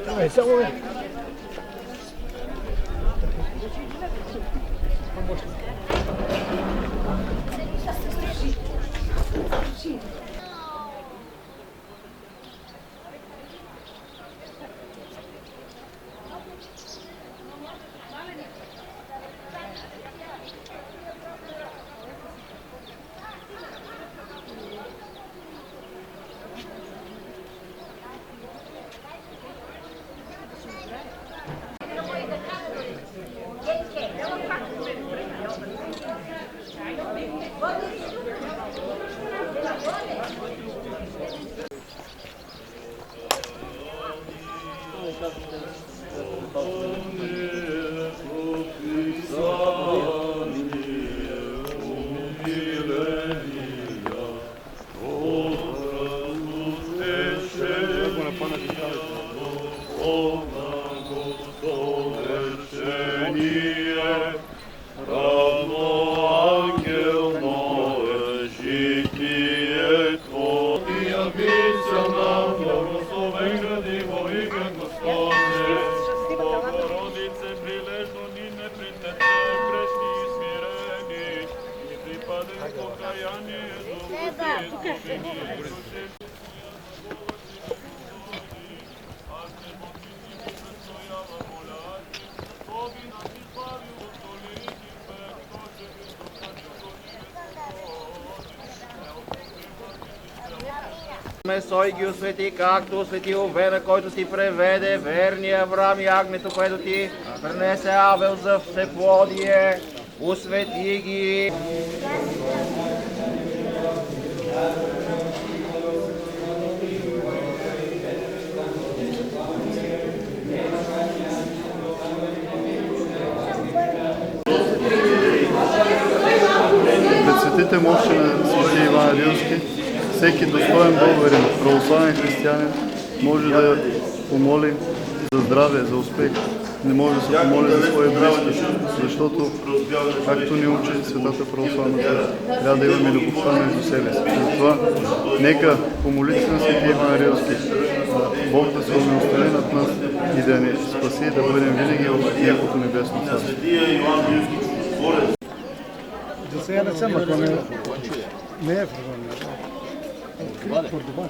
Само Месой ги освети, както освети Овена, който ти преведе, верния Авраам и агнето, което ти пренесе Авел за всеплодие. Освети ги. Пред светите мощи на свети Иван Рилски, всеки достоен българин, православен християнин може да помоли за здраве, за успех. Не може да се помоли за свои близки, защото, както ни учи Светата православна църква, трябва да имаме любовта между себе си. Затова нека по молитва на свети Иван Рилски Бог да се умилостиви над нас и да ни спаси, да бъдем винаги в Неговото небесно царство. За сега не съм, ако не е в Кордобан.